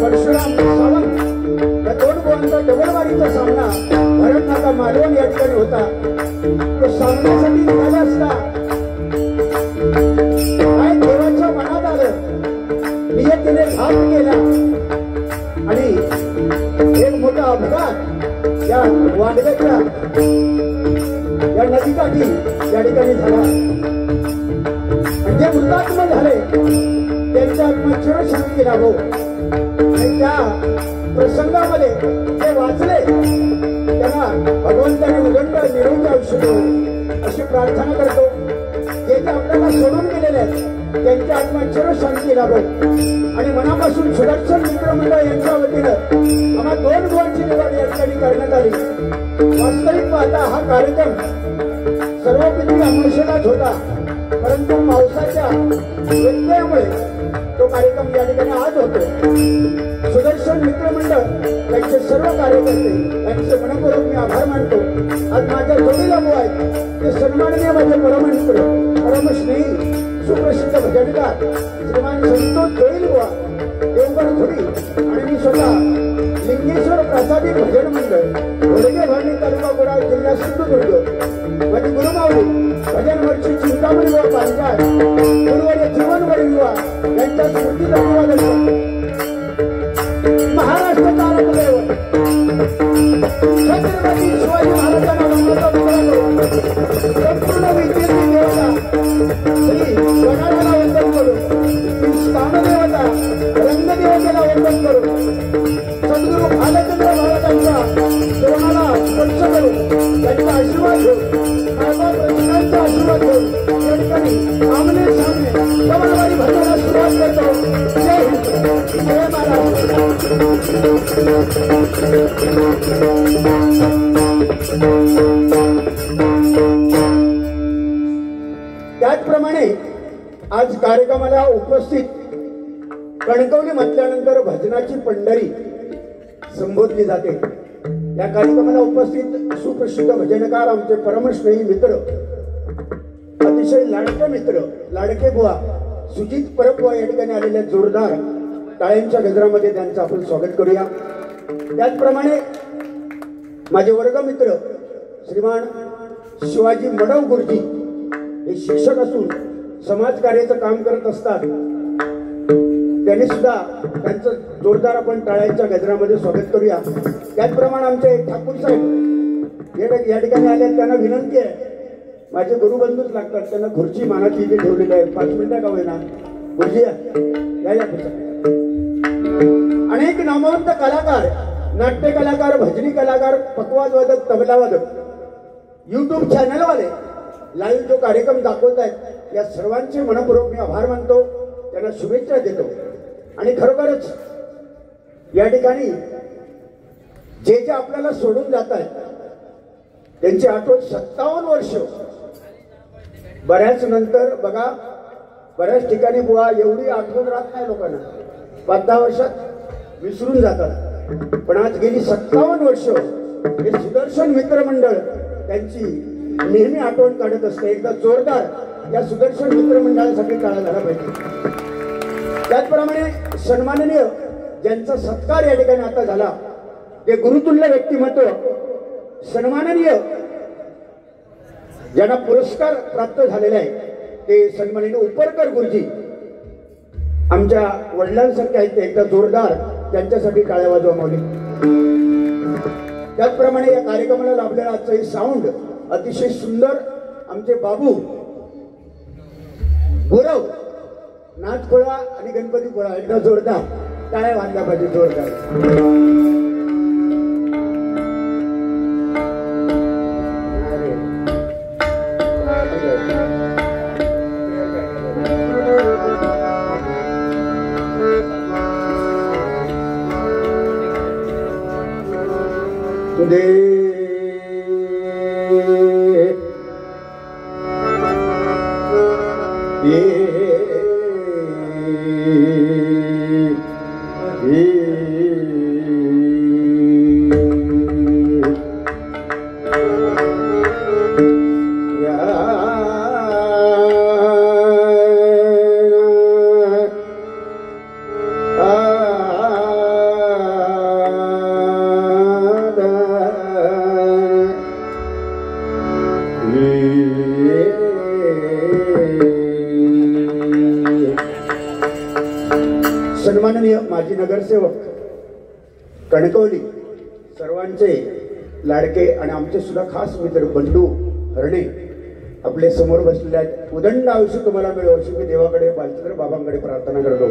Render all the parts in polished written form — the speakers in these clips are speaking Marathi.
परशुराम सावंत या दोन गोवांचा मंगळवारीचा सामना भरतनाका मालवण या ठिकाणी होता. तो सामन्यासाठी निघाला असता काय देवाच्या मनात आलं, नियतीने घात केला आणि एक मोठा अपघात या वाडग्याच्या या नदीकाठी या ठिकाणी झाला. जे हुतात्मा झाले त्यांच्या आत्म्याची शांती लाभो. आणि त्या प्रसंगामध्ये जे वाचले त्यांना भगवंताने उदंड निरोगी आयुष्य देवो अशी प्रार्थना करतो. जे जे आपल्याला सोडून गेलेले आहेत त्यांच्या आत्म्याची शांती लाभो. आणि मनापासून सुदर्शन मित्रमंडळ यांच्या वतीनं आम्हा 2 गुणांची निवड या ठिकाणी करण्यात आली. वास्तविक पाहता हा कार्यक्रम सर्वपित्री अमावस्येलाच होता, परंतु पावसाच्या व्यत्ययामुळे तो कार्यक्रम या ठिकाणी आज होतो. सुदर्शन मित्रमंडळ त्यांचे सर्व कार्यकर्ते यांचे मनपूर्वक मी आभार मानतो. आज माझ्या जोडीला भाऊ आहेत ते सन्माननीय माझे परममित्र परमस्नेही सुप्रसिद्ध भजनकार श्रीमान संतोष जोईल बुवा देवगड थोडी आणि मी स्वतः लिंगेश्वर प्रासादिक भजन मंडळ घोडगे भांडी तालुका कुडाळ जिल्हा सिंधुदुर्ग माझी गुरुमाऊली भजन वर्षी चिंतामणी व पांचाळ गुरुवारी जीवनवर युवा यांच्या स्मृतीत अभिवादन करतो. महाराष्ट्र तारकदेव छत्रपती शिवाजी महाराजांना वंदन करतो. संपूर्ण विद्येची देवता श्री गणाला वंदन करू. स्थानदेवता रंगदेवतेला वंदन करू. सद्गुरू भालचंद्र महाराजांच्या चरणाला स्पर्श करू. त्यांचा आशीर्वाद घेऊ. माता प्रभूंचा आशीर्वाद घेऊ. या ठिकाणी आमने सामने कमलवारी भजनाला सुरुवात करतो. जय हिंद जय महाराष्ट्र. त्याचप्रमाणे आज कार्यक्रमाला उपस्थित कणकवली म्हटल्यानंतर भजनाची पंढरी संबोधली जाते. या कार्यक्रमाला उपस्थित सुप्रसिद्ध भजनकार आमचे परमस्नेही मित्र अतिशय लाडके मित्र लाडके बुवा सुजित परब बुवा या ठिकाणी आलेल्या जोरदार टाळ्यांच्या गजरामध्ये त्यांचं आपण स्वागत करूया. त्याचप्रमाणे माझे वर्गमित्र श्रीमान शिवाजी मडव गुरुजी हे शिक्षक असून समाजकार्याचं काम करत असतात. त्यांनी सुद्धा त्यांचं जोरदार आपण टाळ्यांच्या गजरामध्ये स्वागत करूया. त्याचप्रमाणे आमचे ठाकूर साहेब या ठिकाणी आले त्यांना विनंती आहे. माझे गुरुबंधूच लागतात, त्यांना खुर्ची मानाची इथे ठेवलेली आहे. 5 मिनिटं का होईना गुरुजी या अनेक नामवंत कलाकार, नाट्य कलाकार, भजनी कलाकार, पकवाजवादक, तबलावादक, YouTube चॅनलवाले लाईव्ह जो कार्यक्रम दाखवत आहेत या सर्वांचे मनपूर्वक मी आभार मानतो. त्यांना शुभेच्छा देतो. आणि खरोखरच या ठिकाणी जे जे आपल्याला सोडून जात आहेत त्यांची आठवण 57 वर्ष बऱ्याच नंतर बघा बऱ्याच ठिकाणी बुवा एवढी आठवण राहत नाही लोकांना. 5-10 वर्षात विसरून जातात. पण आज गेली 57 वर्ष हे सुदर्शन मित्रमंडळ त्यांची नेहमी आठवण काढत असते. एकदा जोरदार या सुदर्शन मित्रमंडळासाठी टाळा झाला पाहिजे. त्याचप्रमाणे सन्माननीय ज्यांचा सत्कार या ठिकाणी आता झाला ते गुरुतुल्य व्यक्तिमत्व सन्माननीय ज्यांना पुरस्कार प्राप्त झालेले आहे ते सन्माननीय उपरकर गुरुजी आमच्या वडिलांसारखे आहेत. ते एकदा जोरदार त्यांच्यासाठी टाळ्या वाजवा माऊली. त्याचप्रमाणे या कार्यक्रमाला लाभलेला आजचा हे साऊंड अतिशय सुंदर आमचे बाबू गुरव नाचखोळा आणि गणपती खोळा एकदा जोरदार टाळ्या वाजल्या पाहिजे जोरदार. माजी नगरसेवक कणकवली सर्वांचे लाडके आणि आमचे सुद्धा खास मित्र बंडू हरणे आपले समोर बसलेले आहेत. उदंड आयुष्य तुम्हाला मिळो अशी मी देवाकडे बालचंद्र बाबांकडे प्रार्थना करतो.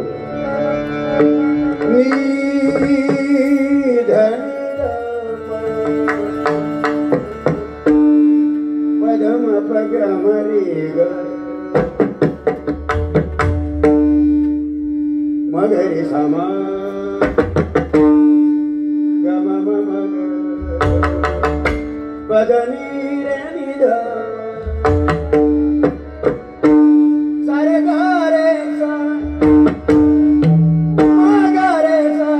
पदम पगमरी मगरी सामा गम मग पदनी रे निध सारे गारे सा मगरे सा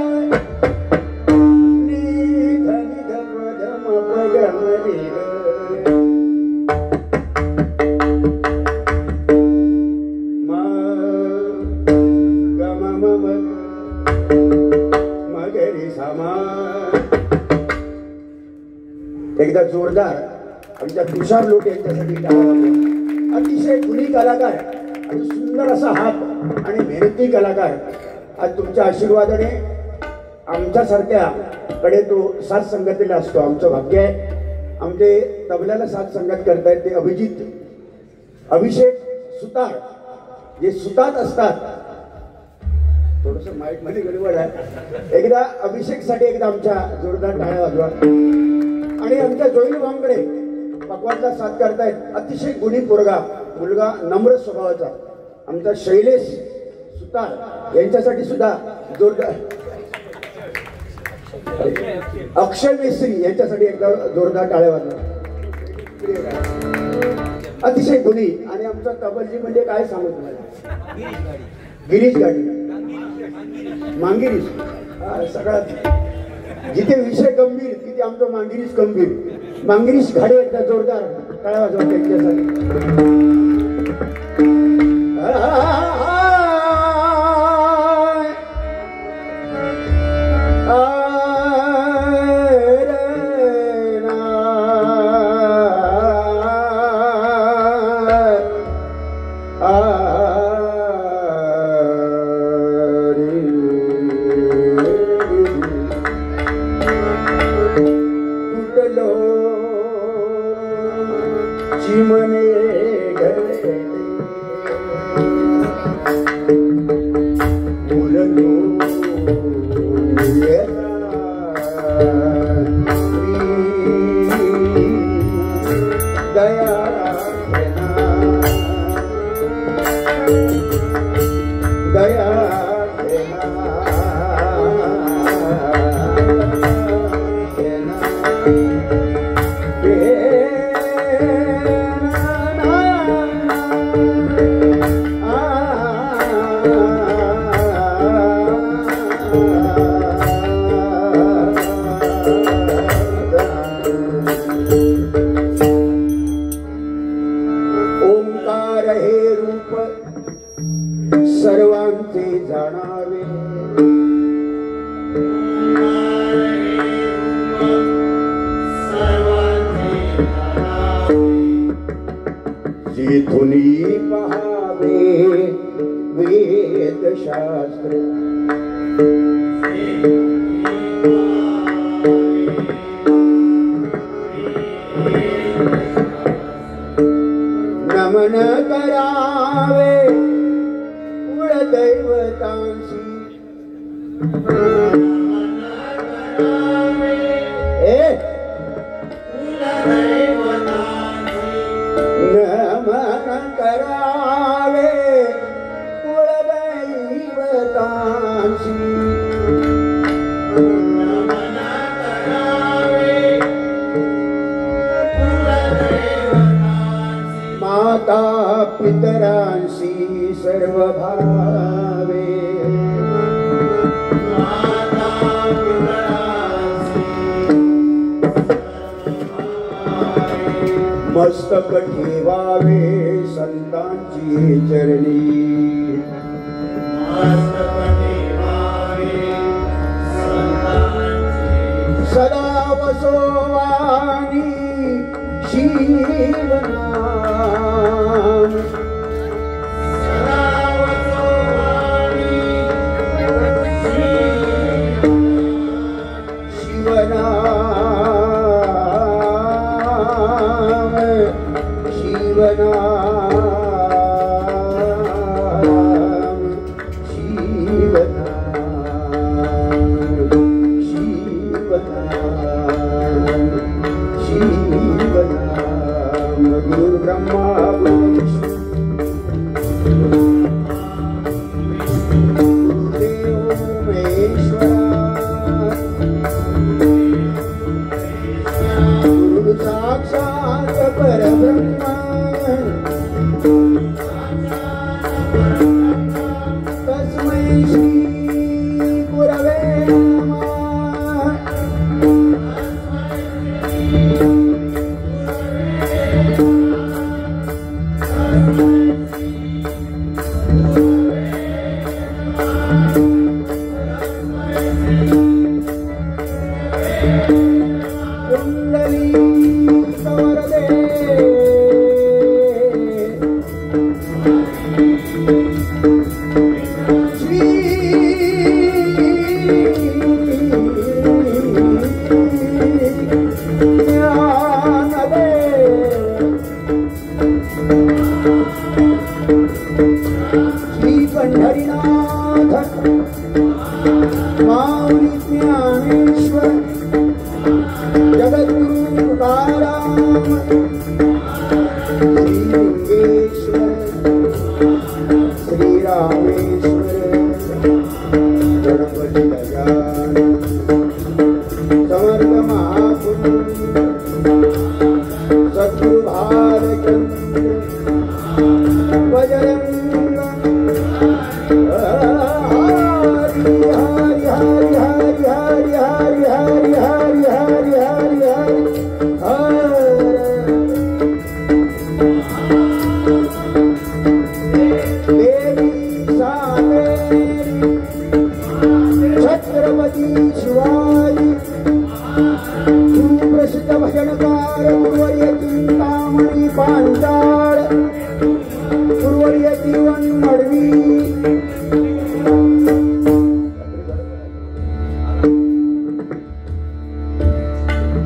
निध निध पदम पगमरी एकदा जोरदार आमच्या तुषार लोट यांच्यासाठी अतिशय गुणी कलाकार आणि सुंदर असा हात आणि मेहनती कलाकार आज तुमच्या आशीर्वादाने आमच्यासारख्याकडे तो साथ संगतीला असतो. आमचं भाग्य आहे. आमचे तबल्याला साथ संगत करतायत ते अभिषेक सुतार जे सुतात असतात. थोडस माईक मध्ये गडबड आहे. एकदा अभिषेकसाठी एकदा आमच्या जोरदार टाळ्या वाजवा. आणि आमच्या जोईल भामकडे पकवानचा साथ करतायत अतिशय गुणी पोरगा मुलगा नम्र स्वभावाचा आमचा शैलेश सुतार यांच्यासाठी सुद्धा जोरदार. अक्षय मेस्त्री यांच्यासाठी एकदा जोरदार टाळ्या वाजवा. अतिशय गुणी आणि आमचा तबलजी म्हणजे काय सांगू तुम्हाला गिरीश गाडी मांगिरीश सगळ्यात जिथे विषय गंभीर तिथे आमचं मांगिरीश गंभीर. मांगिरीश घाडे एकदा जोरदार टाळ्या वाजवा त्यांच्यासाठी. नमन करावे कुळदैवतांसी नमन करावे कुळदैवतांसी माता पितरांशी सर्व भावे मस्तक ठेवावे संतांची चरणी सदा वसोवानी शिवनाम सदा वसोवानी परब्रह्मा गुरुर्विष्णु साक्षात परब्रह्मा तस्मै श्री गुरवे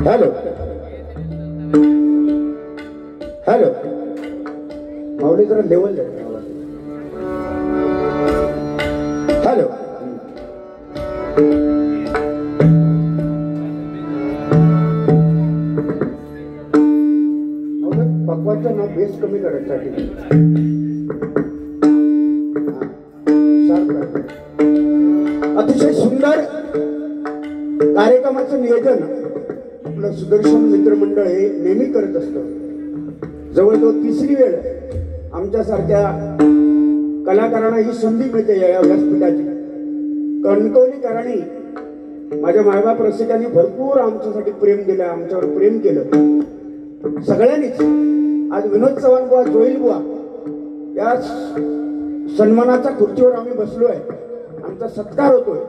हॅलो हॅलो माऊली जरा लेवल हॅलो पक्वाचं नाव बेस कमी करायसाठी अतिशय सुंदर कार्यक्रमाचं नियोजन आपलं सुदर्शन मित्रमंडळ हे नेहमी करत असतं. जवळजवळ तिसरी वेळ आमच्यासारख्या कलाकारांना ही संधी मिळते या व्यासपीठाची. कणकवलीकरांनी माझ्या मायबाप रसिकांनी भरपूर आमच्यासाठी प्रेम दिलं, आमच्यावर प्रेम केलं सगळ्यांनीच. आज विनोद चव्हाण बुवा, जोईल बुवा या सन्मानाच्या खुर्चीवर आम्ही बसलोय, आमचा सत्कार होतोय.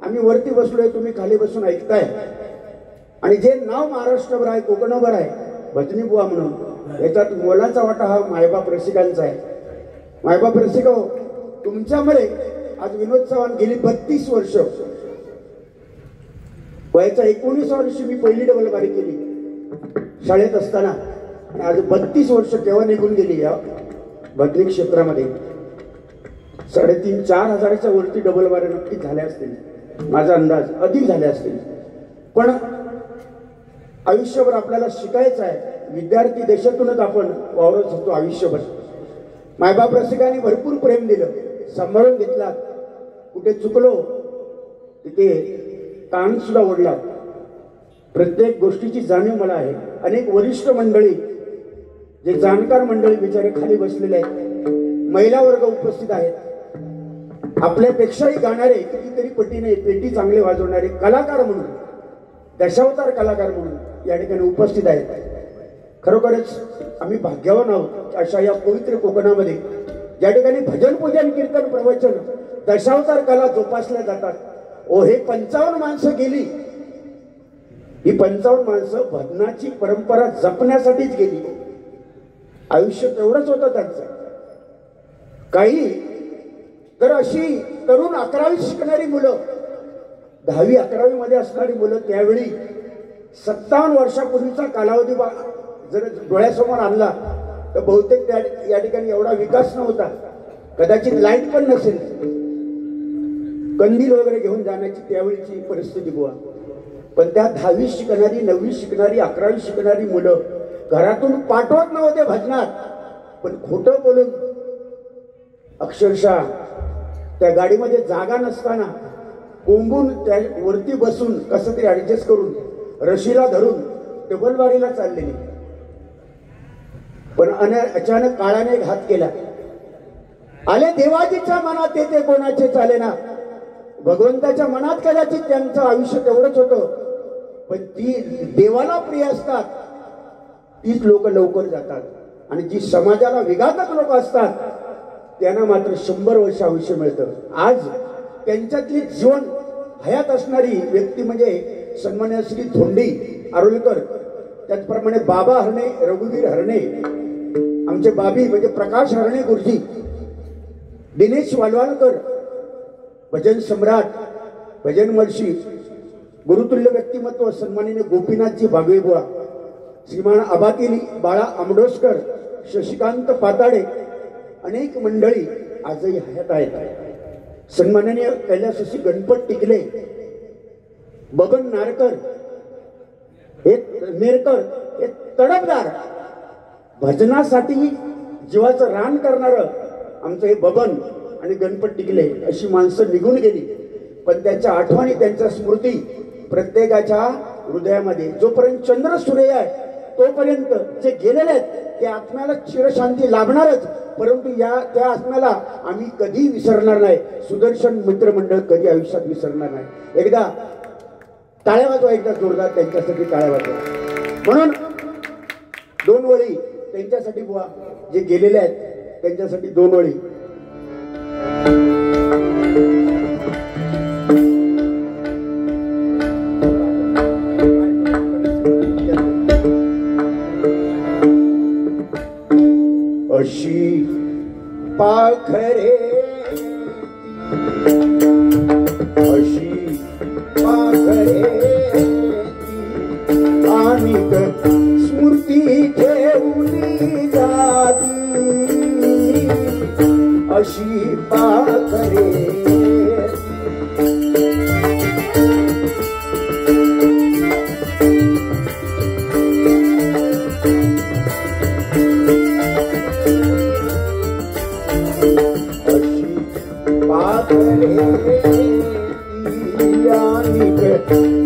आम्ही वरती बसलोय, तुम्ही खाली बसून ऐकताय. आणि जे नाव महाराष्ट्रभर आहे, कोकणभर आहे, भजनी बुवा म्हणून, याच्यात मोलाचा वाटा हा मायबाप रसिकांचा आहे. मायबाप रसिक हो, तुमच्यामुळे आज विनोद चव्हाण गेली 32 वर्ष, वयाच्या 19 वर्षी मी पहिली डबल बारी केली शाळेत असताना, आणि आज 32 वर्ष केव्हा निघून गेली या भजनी क्षेत्रामध्ये. 3,500-4 हजाराच्या वरती डबल बाऱ्या नक्कीच झाल्या असतील, माझा अंदाज अधिक झाल्या असतील. पण आयुष्यभर आपल्याला शिकायचं आहे. विद्यार्थी देशातूनच आपण वावरत होतो आयुष्यभर. मायबाप रसिकांनी भरपूर प्रेम दिलं, सांभाळून घेतला. कुठे चुकलो तिथे कान सुद्धा ओढला. प्रत्येक गोष्टीची जाणीव मला आहे. अनेक वरिष्ठ मंडळी, जे जाणकार मंडळी बिचारे खाली बसलेले आहेत, महिला वर्ग उपस्थित आहेत, आपल्यापेक्षाही गाणारे कितीतरी पटीने पेटी चांगले वाजवणारे कलाकार म्हणून, दशावतार कलाकार म्हणून या ठिकाणी उपस्थित आहेत. खरोखरच आम्ही भाग्यवान आहोत अशा या पवित्र कोकणामध्ये, ज्या ठिकाणी भजन पूजन कीर्तन प्रवचन दशावतार कला जोपासल्या जातात. ओ हे 55 माणसं गेली, ही 55 माणसं भजनाची परंपरा जपण्यासाठीच गेली. आयुष्य तेवढंच होतं त्यांचं. काही तर अशी तरुण 11वी शिकणारी मुलं, 10वी 11वी मध्ये असणारी मुलं, त्यावेळी 57 वर्षापूर्वीचा कालावधी जर डोळ्यासमोर आणला तर बहुतेक या ठिकाणी एवढा विकास नव्हता. कदाचित लाईट पण नसेल, कंदील वगैरे घेऊन जाण्याची त्यावेळीची परिस्थिती बुवा. पण त्या 10वी शिकणारी, 9वी शिकणारी, 11वी शिकणारी मुलं घरातून पाठवत नव्हते भजनात, पण खोटं बोलून अक्षरशः त्या गाडीमध्ये जागा नसताना कोंबून त्या वरती बसून कसं तरी ऍडजस्ट करून रशीला धरून डबलवारीला चाललेली. पण अचानक काळाने एक हात केला. आले देवाजीच्या मनात येते कोणाचे चालेना. भगवंताच्या मनात कदाचित त्यांचं आयुष्य तेवढंच होतं, पण ती देवाला प्रिय असतात तीच लोक लवकर जातात, आणि जी समाजाला विघातक लोक असतात त्यांना मात्र 100 वर्ष आयुष्य मिळतं. आज त्यांच्यातली जीवन हयात असणारी व्यक्ती म्हणजे सन्मान्य श्री धोंडी आरोलकर, त्याचप्रमाणे बाबा हरणे, रघुवीर हरणे, आमचे बाबी म्हणजे प्रकाश हरणे गुरुजी, दिनेश वालवालकर, भजन सम्राट, भजन महर्षी, गुरुतुल्य व्यक्तिमत्व सन्माननीय गोपीनाथजी भागवेबुवा, श्रीमान अबाकिली बाळा आमडोसकर, शशिकांत पाताडे, अनेक मंडळी आजही हयात आहेत. सन्माननीय कैलासवासी गणपत टिकले, बबन नारकर, हे नेरकर, हे तडफदार भजनासाठी जीवाचं रान करणारं आमचं हे बबन आणि गणपत टिकले अशी माणसं निघून गेली, पण त्यांच्या आठवणी, त्यांच्या स्मृती प्रत्येकाच्या हृदयामध्ये. जोपर्यंत चंद्र सूर्य आहे तोपर्यंत जे गेलेले आहेत त्या आत्म्याला चिरशांती लाभणारच, परंतु त्या आत्म्याला आम्ही कधी विसरणार नाही. सुदर्शन मित्रमंडळ कधी आयुष्यात विसरणार नाही. एकदा टाळ्या वाजवा, एकदा जोरदार त्यांच्यासाठी टाळ्या वाजवा. म्हणून 2 ओळी त्यांच्यासाठी बुवा, जे गेलेले आहेत त्यांच्यासाठी 2 ओळी. अशी पाखरे, अशी पाखरे आणि स्मृती ठेवली जाती, अशी पाखरे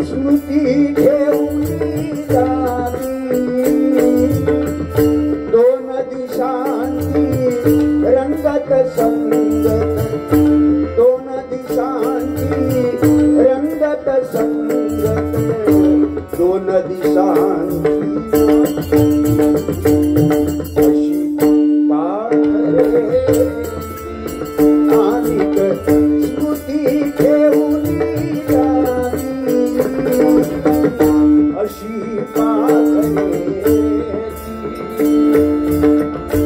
स्मृती ठेवली जाती, 2 दिशांची रंगत संगत, 2 दिशांची रंगत संगत, 2 दिशांची अशी पाखरे आणि स्मृती ठेवली जाती, अशी पाखरे,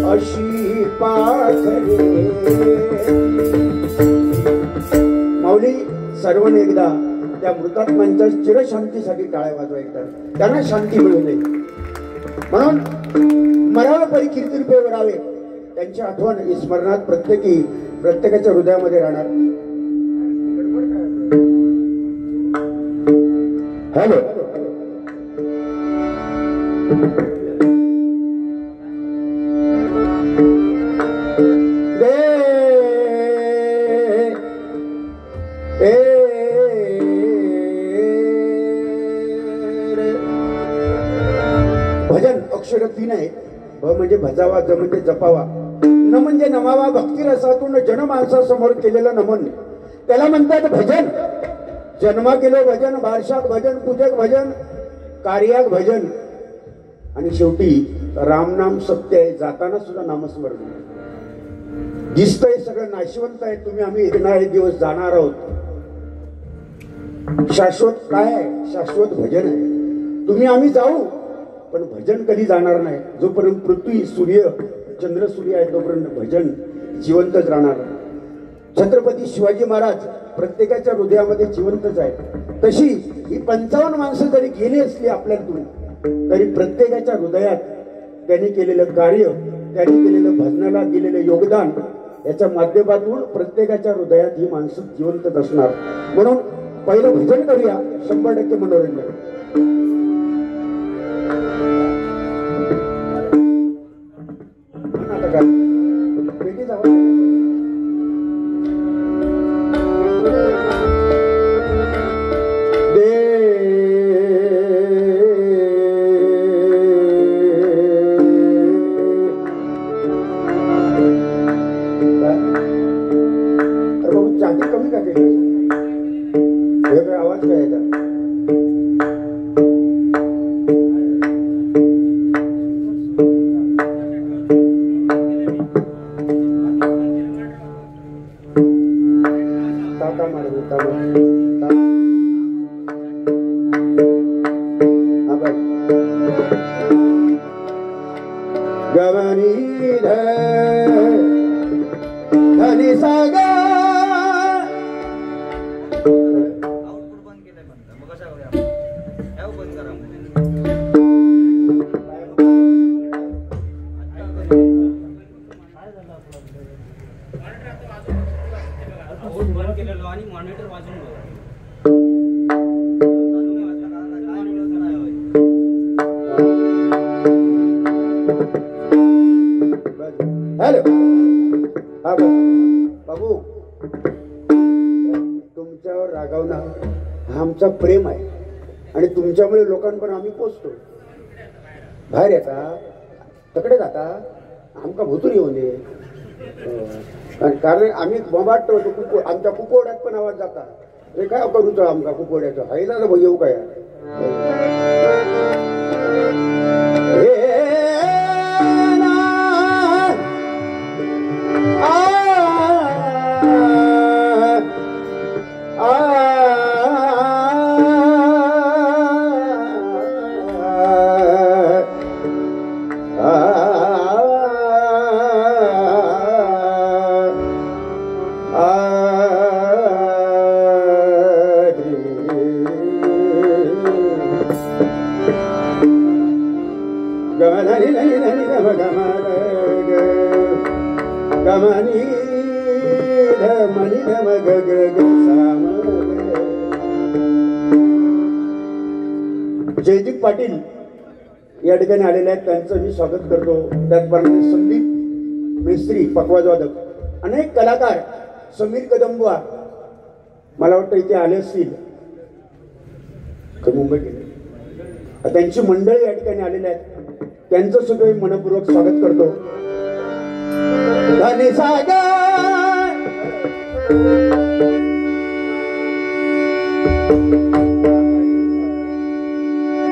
अशी पाखरे. माऊली सर्वांनी एकदा त्या मृतात्म्यांच्या चिरशांतीसाठी टाळ्या वाजवा, एकदा त्यांना शांती मिळू नये म्हणून मरावे परी कीर्ती रूपे वरावे. त्यांची आठवण स्मरणात प्रत्येकाच्या हृदयामध्ये राहणार. हॅलो, भजन अक्षर 3 आहे. भ म्हणजे भजावा, ज म्हणजे जपावा, न म्हणजे नमावा. भक्तिरसातून जनमानसासमोर केलेलं नमन त्याला म्हणतात भजन. जन्मा केलो भजन, बारशात भजन, पूजक भजन, कार्यात भजन, आणि शेवटी रामनाम सत्य आहे. जाताना सुद्धा नामस्मरण. दिसतंय सगळं नाशिवंत आहे, आम्ही येणारे दिवस जाणार आहोत. शाश्वत काय आहे? शाश्वत भजन आहे. आम्ही जाऊ, पण भजन कधी जाणार नाही. जोपर्यंत पृथ्वी, सूर्य, चंद्र, सूर्य आहे तोपर्यंत भजन जिवंतच राहणार. छत्रपती शिवाजी महाराज प्रत्येकाच्या हृदयामध्ये जिवंतच आहे. तशी ही 55 माणसं जरी गेली असली आपल्यातून, तरी प्रत्येकाच्या हृदयात त्यांनी केलेलं कार्य, त्यांनी केलेलं भजनाला दिलेलं योगदान, याच्या माध्यमातून प्रत्येकाच्या हृदयात ही माणसं जिवंतच असणार. म्हणून पहिलं भजन करूया, 100% मनोरंजन. गमनी धनी सागा आणि मॉनिटर वाजून हॅलो हा बाबू तुमच्यावर रागावणं हा आमचा प्रेम आहे आणि तुमच्यामुळे लोकांपर्यंत आम्ही पोचतो. बाहेर येता तकडे जाता आमका भुतूर येऊ नये कारण आम्ही बोंबाटतो आमच्या कुकोड्यात पण आवाज जाता हे काय करूच आमका कुकोड्याचं हायला ना येऊ काय जयदीप पाटील या ठिकाणी आलेले आहेत त्यांचं मी स्वागत करतो. त्याचप्रमाणे संदीप मेस्त्री पखवाजवादक अनेक कलाकार समीर कदंबुआ मला वाटतं इथे आले असतील मुंबई गेले त्यांची मंडळी या ठिकाणी आलेले आहेत त्यांचं सुद्धा मी मनपूर्वक स्वागत करतो. धनी सागा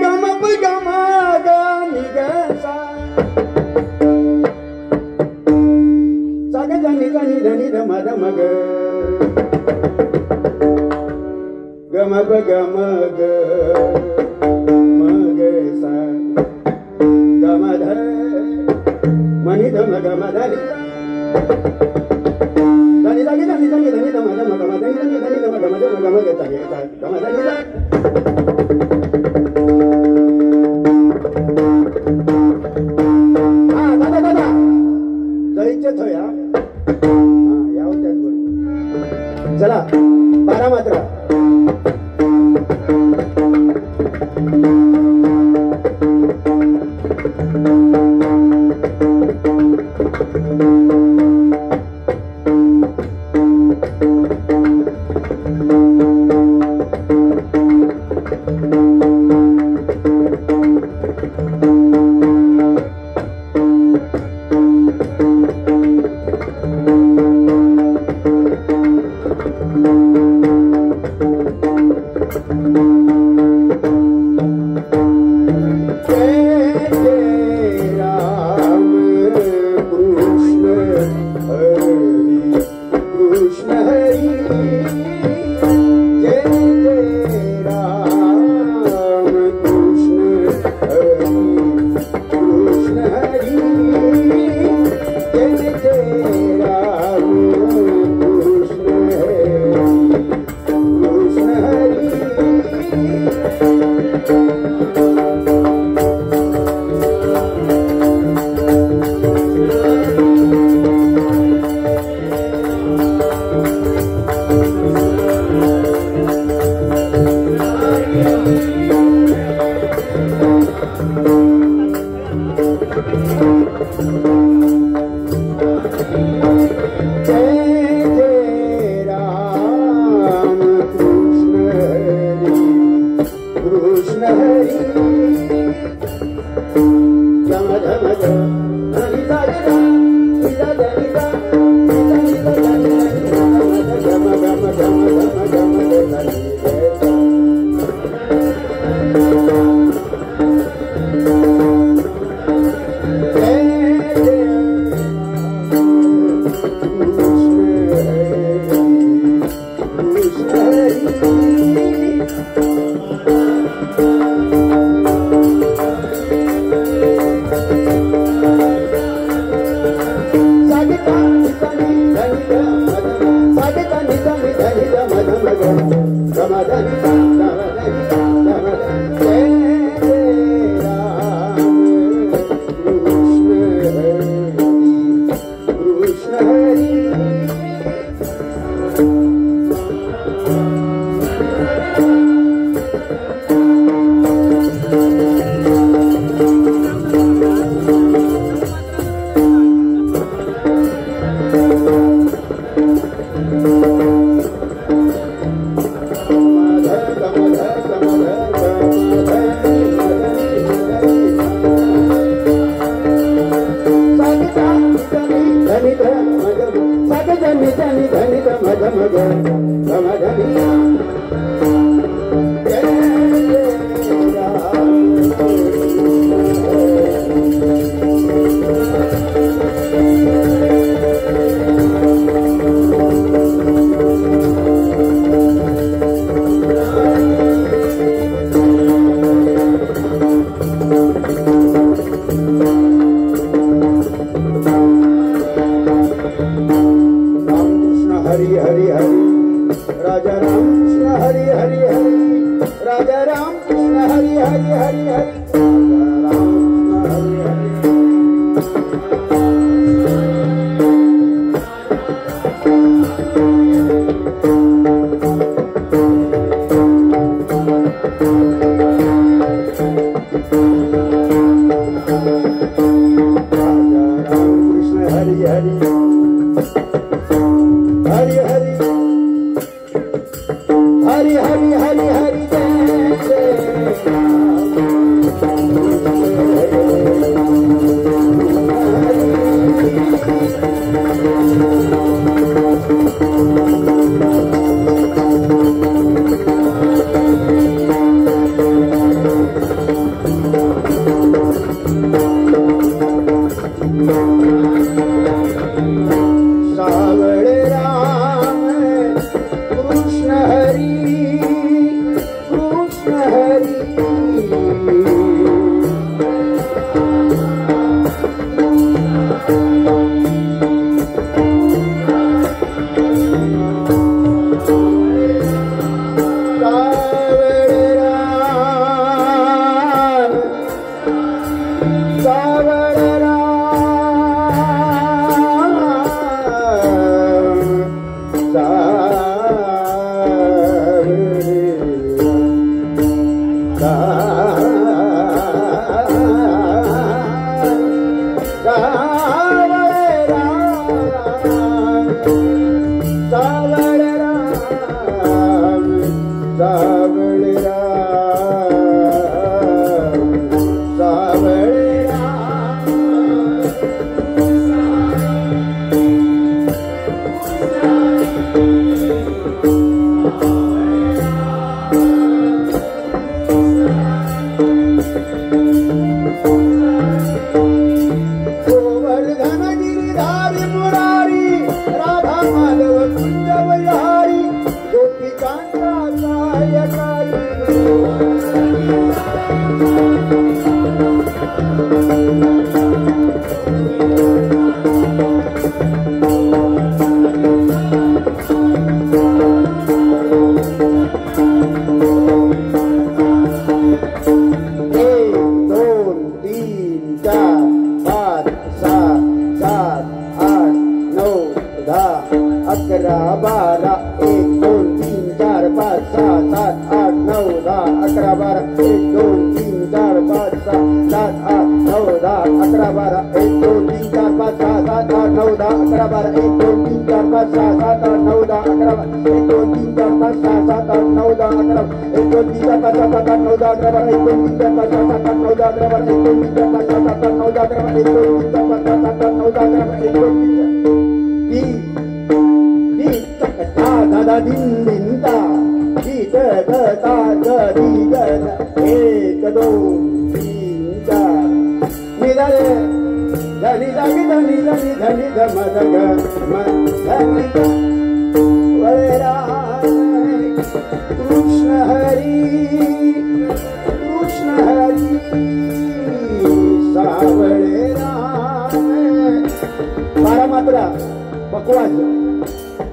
गमप गमागा निगसा सागा धनी धनी धनी धमा धमग गमप गमग मगसा गमध मनी धमग मधनी धनी धनी धनी धनी धनी धम धम गम धनी धनी धनी धम गम धम गम गता गता गम धनी हा दादा दादा जळीचे थया याव त्याच बोल चला 12 मात्रा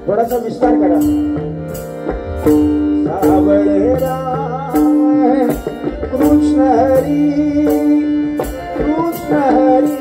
थोडासा विस्तार करा. सावळे राम कृष्ण हरी कृष्ण हरी.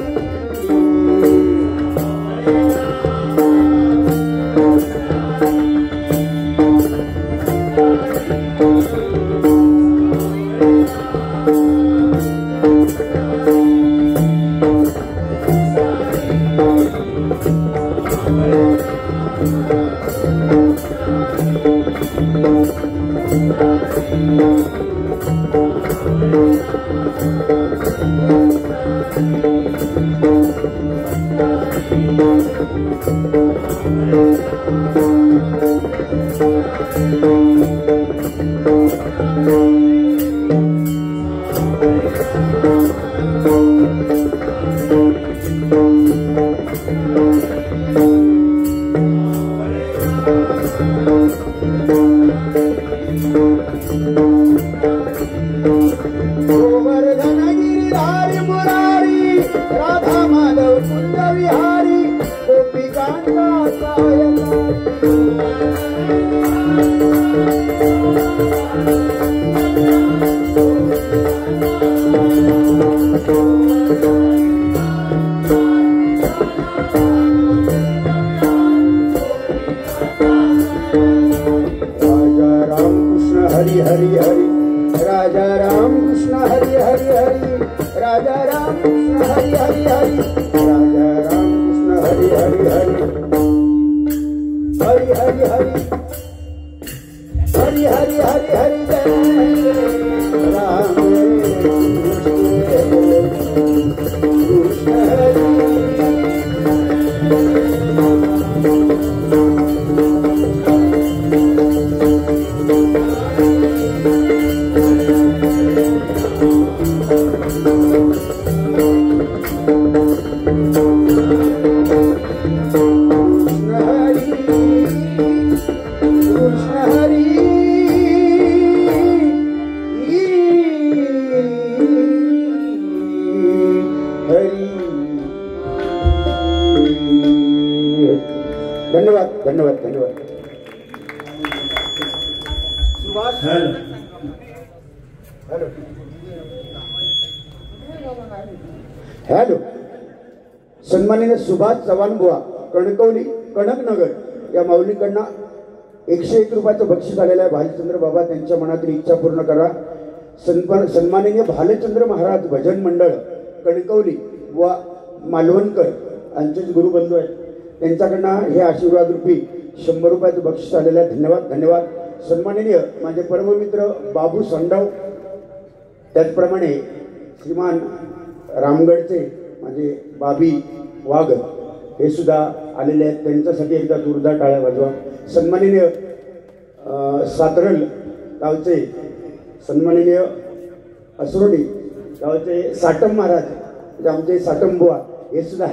धन्यवाद धन्यवाद धन्यवाद. Subhash hello hello hello. सन्माननीय सुभाष चव्हाण बुवा कणकवली कणकनगर या माऊलींकडनं 101 रुपयाचं बक्षीस आलेलं आहे. भालचंद्र बाबा त्यांच्या मनातील इच्छा पूर्ण करा. सन्माननीय भालचंद्र महाराज भजन मंडळ कणकवली व मालवणकर यांचेच गुरुबंधू आहेत. त्यांच्याकडनं हे आशीर्वाद रूपी 100 रुपयाचं बक्षीस आलेलं आहे. धन्यवाद धन्यवाद. सन्माननीय माझे परममित्र बाबू संडाव, त्याचप्रमाणे श्रीमान रामगडचे माझे बाबी वाघ हे सुद्धा आलेले आहेत. त्यांच्यासाठी एकदा जोरदार टाळ्या वाजवा. सन्माननीय सातरल गावचे सन्माननीय असरोडी गावचे साटम महाराज म्हणजे आमचे साटम बुवा हे सुद्धा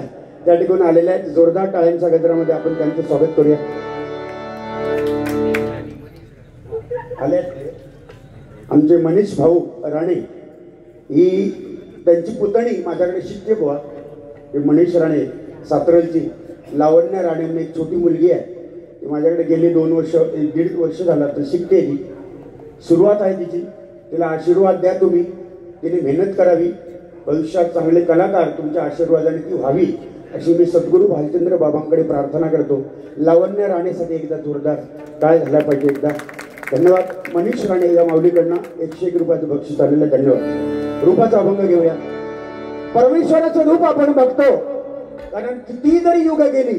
त्या ठिकाणी आलेले आहेत. जोरदार टाळ्यांच्या गजरामध्ये आपण त्यांचं स्वागत करूया. आले आमचे मनीष भाऊ राणे, ही त्यांची पुतणी माझ्याकडे शिकते बुवा. हे मनीष राणे सातरलची लावण्य राणे म्हणून एक छोटी मुलगी आहे. ती माझ्याकडे गेली 2 वर्ष 1.5 वर्ष झाला तर शिकते. ती सुरुवात आहे तिची. तिला आशीर्वाद द्या तुम्ही. तिने मेहनत करावी. भविष्यात चांगले कलाकार तुमच्या आशीर्वादाने ती व्हावी अशी मी सद्गुरू भालचंद्र बाबांकडे प्रार्थना करतो. लावण्य राणेसाठी एकदा जोरदार टाळ झाला पाहिजे एकदा. धन्यवाद. मनीष राणे या माऊलीकडनं 101 रुपयाचं बक्षीस आलेलं. धन्यवाद. रूपाचा अभंग घेऊया. परमेश्वराचं रूप आपण बघतो, कारण किती जरी युग गेली,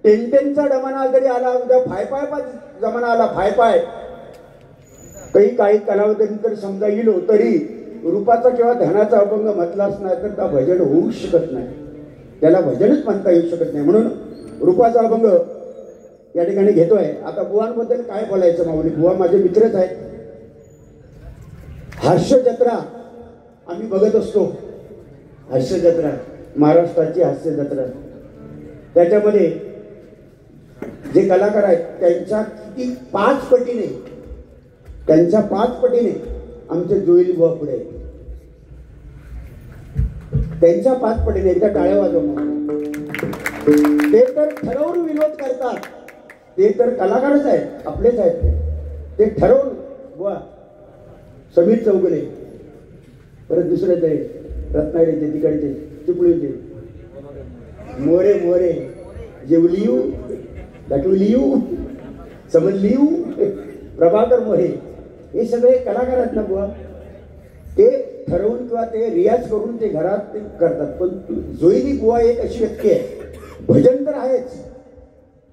टेनचा जमाना जरी आला, उद्या फायपाय जमाना आला, फायपाय काही कालावधीनंतर समजा येईल तरी रूपाचा किंवा ध्यानाचा अभंग म्हटलाच नाही तर त्या भजन होऊ शकत नाही. त्याला भजनच म्हणता येऊ शकत नाही. म्हणून रूपाचा अभंग या ठिकाणी घेतोय. आता बुवांबद्दल काय बोलायचं माऊली. बुवा माझे मित्रच आहेत. हास्य जत्रा आम्ही बघत असतो. हास्य जत्रा महाराष्ट्राची हास्य जत्रा. त्याच्यामध्ये जे कलाकार आहेत त्यांच्या किती 5 पटीने आमचे जोईल बुवा पुढे आहेत. त्यांच्या 5 पटीने एकदा टाळ्या वाजवा. ते तर ठरवून विनोद करतात. ते तर कलाकारच आहेत, आपलेच आहेत. ते ठरवून बुवा समीर चौगुले, परत दुसरे ते रत्नागिरीचे तिकडचे चिपळूणचे मोरे मोरे जेवलियू दाटवलियू समजलियू प्रभाकर मोरे हे सगळे कलाकार आहेत ना बुवा. ते ठरवून किंवा ते रियाज करून ते घरात ते करतात. पण जोईली बुवा एक अशी व्यक्ती आहे, भजन तर आहेच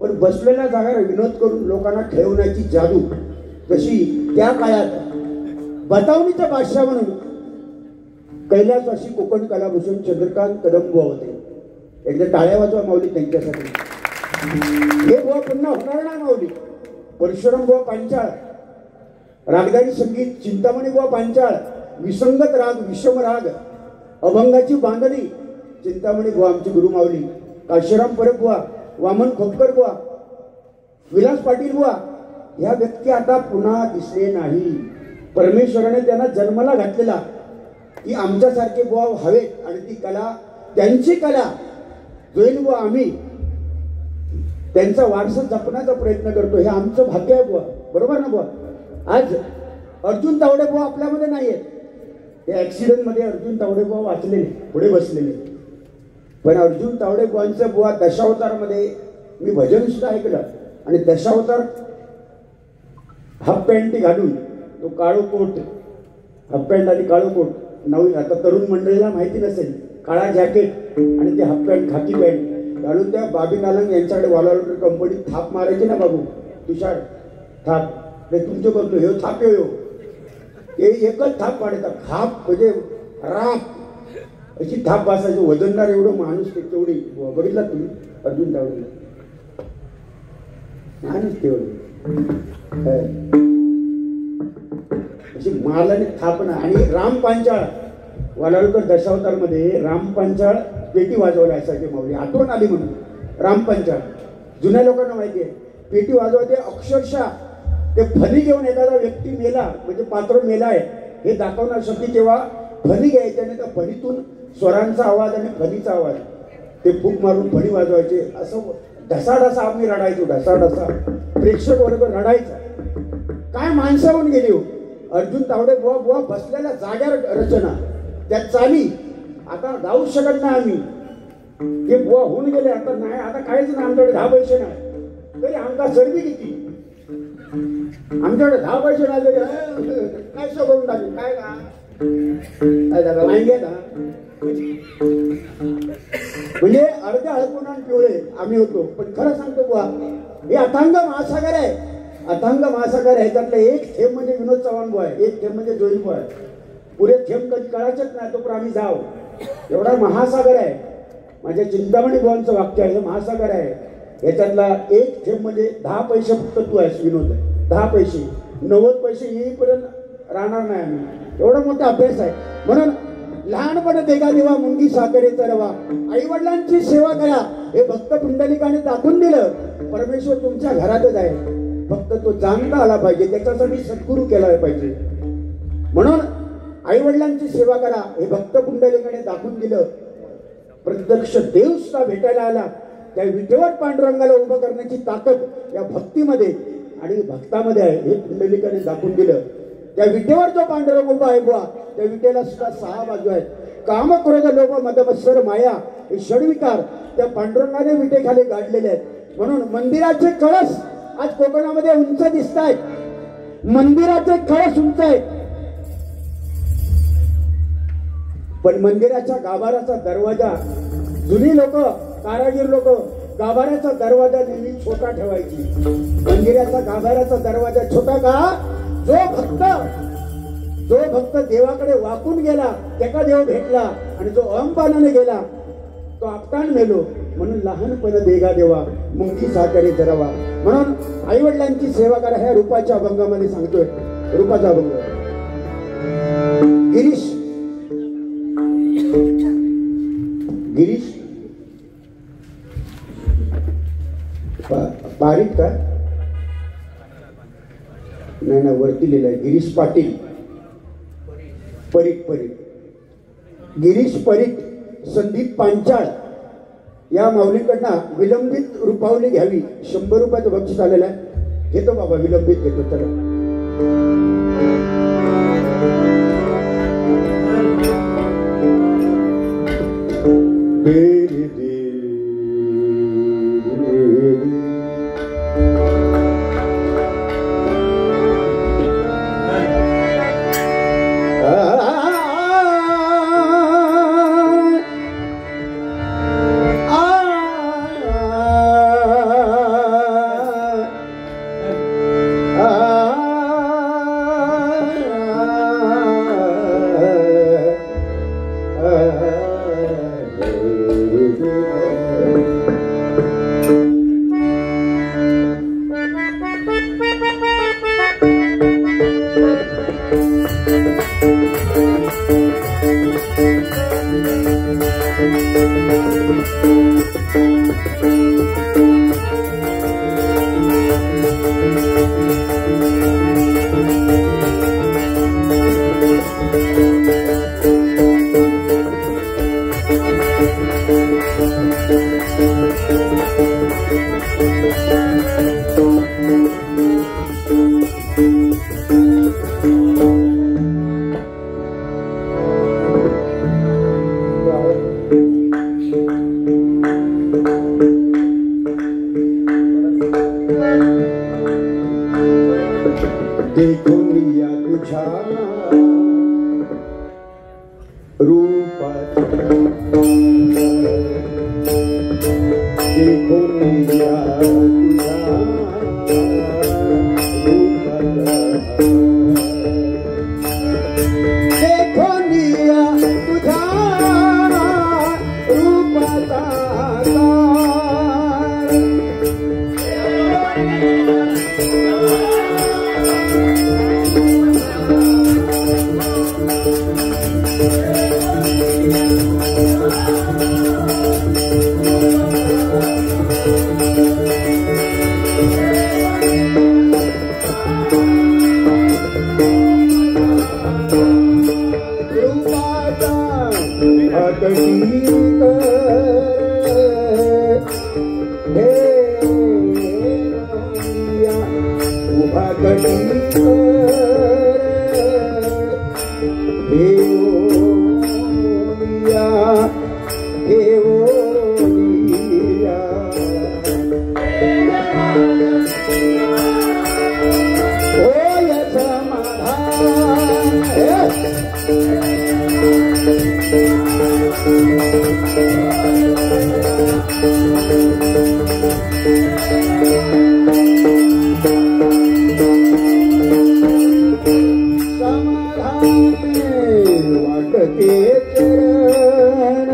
पण बसलेल्या जागेवर विनोद करून लोकांना खेळवण्याची जादू. जशी त्या काळात बतावणीचा बादशाह म्हणून कैलासवासी कोकण कलाभूषण चंद्रकांत कदम बुवा होते. एकदा टाळ्या वाजवा माऊली त्यांच्यासाठी. हे बुवा पुन्हा होणार नाही माऊली. परशुराम बुवा पांचाळ, रागदारी संगीत चिंतामणी बुवा पांचाळ, विसंगत राग विषम राग, अभंगाची बांधणी चिंतामणी बुवा आमची गुरु माऊली, काशीराम परब बुवा, वामन खोपकर बुवा, विलास पाटील बुवा. ह्या व्यक्ती आता पुन्हा दिसले नाही. परमेश्वराने त्यांना जन्माला घातलेला की आमच्यासारखे बुवा हवेत आणि ती कला, त्यांची कला जोईल बुवा आम्ही त्यांचा वारसा जपण्याचा प्रयत्न करतो. हे आमचं भाग्य आहे बुवा. बरोबर ना बुवा. आज अर्जुन तावडे बुवा आपल्यामध्ये नाही आहेत. ते ॲक्सिडेंटमध्ये अर्जुन तावडे बुवा वाचलेले, पुढे बसलेले. पण अर्जुन तावडे बुवांचं बुवा दशावतारमध्ये मी भजन सुद्धा ऐकलं. आणि दशावतार हाफ पॅन्ट घालून तो काळो कोट, हाफ पॅन्ट आणि काळो कोट, नवीन आता तरुण मंडळीला माहिती नसेल, काळा जॅकेट आणि ते हाफ पॅन्ट खाकी पॅन्ट घालून त्या बाबी नालंग यांच्याकडे वालावटर कंपनीत थाप मारायची ना बाबू, तुषार थाप ते तुमचं करतो. हे थाप येऊ हे एकच थाप पाडायचा. खाप म्हणजे राप अशी थाप बसायची. वजनदार एवढं माणूस ते तेवढी बघितला तुम्ही अर्जुन तावडे माणूस तेवढे अशी मालाने थापणं. आणि राम पांचाळ वालावकर दशावतारमध्ये राम पांचाळ पेटी वाजवायला असायचे माऊली. आठवण आली म्हणून राम पांचाळ जुन्या लोकांना माहिती आहे. पेटी वाजवायचे अक्षरशः ते फणी घेऊन एखादा व्यक्ती मेला म्हणजे पात्र मेला आहे हे दाखवण्यासाठी तेव्हा फणी घ्यायचे आणि त्या फणीतून स्वरांचा आवाज आणि फणीचा आवाज ते फूक मारून फणी वाजवायचे. असं ढसाढसा आम्ही रडायचो. ढसाढसा प्रेक्षक वर्ग रडायचा. काय माणसं होऊन गेली हो. अर्जुन तावडे बुवा बसलेल्या जाग्यावर रचना, त्या चाली आता जाऊ शकत नाही आम्ही. हे बुवा होऊन गेले, आता नाही, आता काहीच नाही आमच्याकडे 10 पैसे नाही. तरी आमका सर्दी किती, आमच्याकडे 10 पैसे नाही तरी काय करून टाकू, काय नाही घेत. म्हणजे अर्ध्या हळकुंड आणि पिवळे आम्ही होतो. पण खरं सांगतो बुवा, हे अथांग महासागर आहे, अथांग महासागर आहे. त्यातलं एक थेंब म्हणजे विनोद चव्हाण बुवा आहे, एक थेंब म्हणजे जोईन बुवा आहे. पुढे थेंब कधी कळायचंच नाही तोपर्यंत आम्ही जाऊ. एवढा महासागर आहे. माझ्या चिंतामणी बुवांचं वाक्य आहे, महासागर आहे. याच्यातला एक थेंब म्हणजे 10 पैसे फक्त तू आहेस विनोद. 10 पैसे, 90 पैसे येईपर्यंत राहणार नाही आम्ही. एवढा मोठा अभ्यास आहे. म्हणून लहानपणे देगा देवा मुंगी साखरेचा रवा, आई वडिलांची सेवा करा हे भक्त पुंडलिकाने दाखवून दिलं. परमेश्वर तुमच्या घरातच आहे, फक्त तो जाणता आला पाहिजे, त्याच्यासाठी सद्गुरू केला पाहिजे. म्हणून आई वडिलांची सेवा करा हे भक्त पुंडलिकाने दाखवून दिलं. प्रत्यक्ष देव सुद्धा भेटायला आला. त्या विठेवर पांडुरंगाला उभं करण्याची ताकद या भक्तीमध्ये आणि भक्तामध्ये आहे हे पुंडलिकाने दाखवून दिलं. त्या विटेवर जो पांडुरंग उभा आहे बुवा, त्या विटेला सुद्धा 6 बाजू आहेत. काम, क्रोध, लोभ, मद, मत्सर, माया हे षडविकार त्या पांडुरंगाने विटेखाली गाडलेले आहेत. म्हणून मंदिराचे कळस आज कोकणामध्ये उंच दिसत आहेत. मंदिराचे कळस उंच आहेत, पण मंदिराच्या गाभाऱ्याचा दरवाजा, जुनी लोक, कारागीर लोक गाभाऱ्याचा दरवाजा नेहमी छोटा ठेवायची. मंदिराचा गाभाऱ्याचा दरवाजा छोटा का? जो भक्त देवाकडे वाकून गेला त्याका देव भेटला, आणि जो अहंपानाने गेला तो आपटान मेलो. म्हणून लहानपणे देगा देवा मुंगी साखरे जरावा. म्हणून आई वडिलांची सेवा करा ह्या रूपाच्या अभंगामध्ये सांगतोय. रूपाचा अभंग गिरीश पारिक का नाही, वरती लिहिलंय गिरीश पाटील परीट. गिरीश परीट, संदीप पांचाळ या माऊलीकडनं विलंबित रूपावली घ्यावी. 100 रुपयाचं बक्षीस आलेलं आहे. घेतो बाबा, विलंबित घेतो. चला Yeah. घेऊनिया होय समाधान वाटते चरण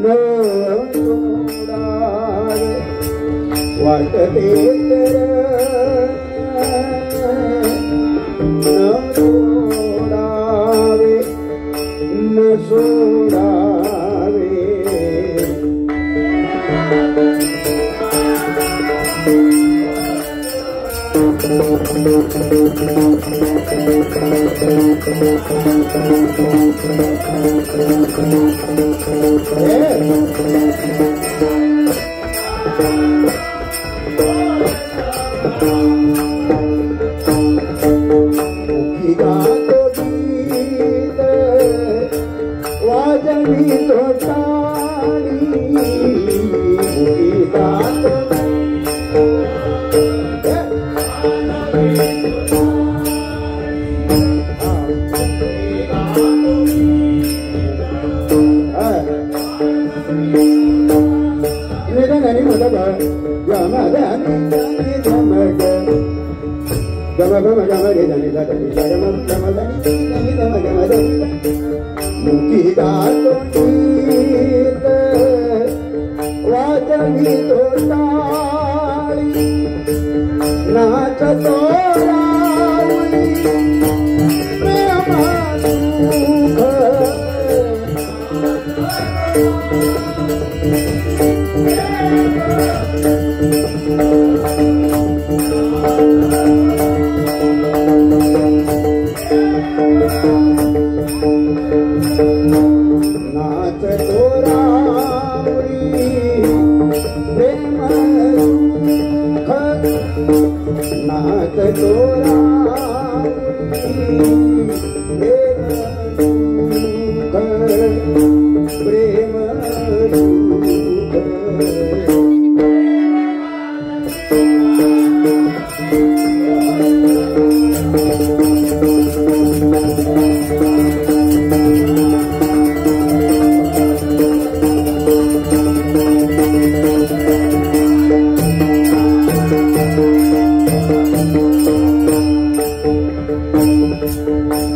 न सोडावे वाटते चरण न सोडावे न सोडावे वाजवी तो टाळी वाजवी तो टाळी नाचतो रावळी नाचतो रावळी प्रेम सुख नाचतो रावळी प्रेम सुख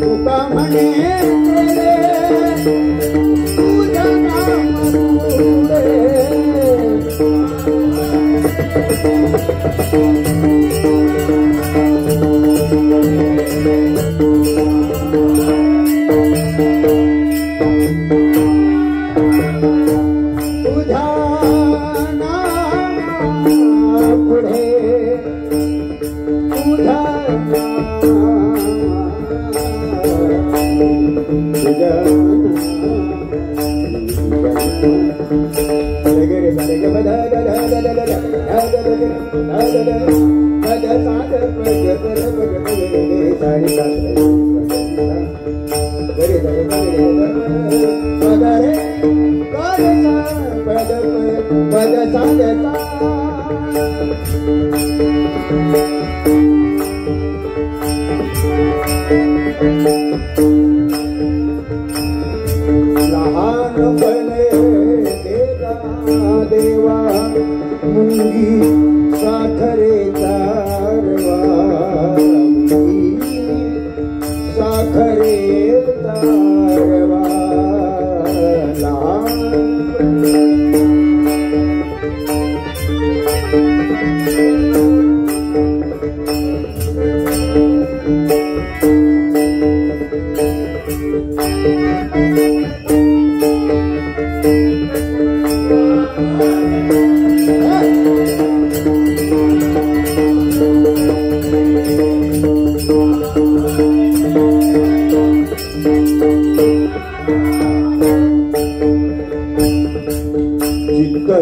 तुका म्हणे तुझ्या नाम पुढे तुझ्या नाम पुढे तुझ्या लहानपणे देवा मुंगी साखरेचा रवा साखरेचा रवा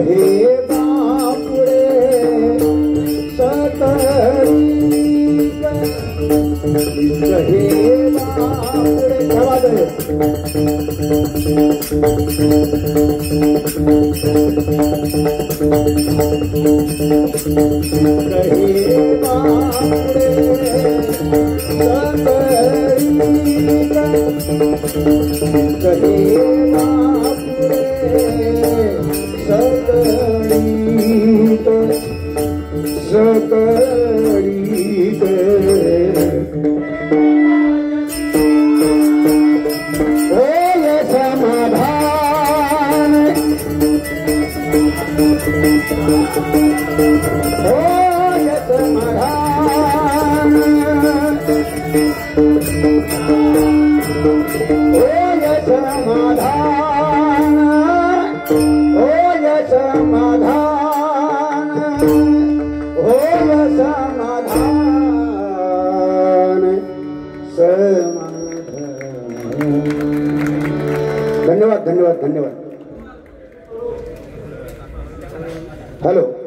हे बापुरे सतरी हे बापुरे धन्यवाद धन्यवाद धन्यवाद. हॅलो.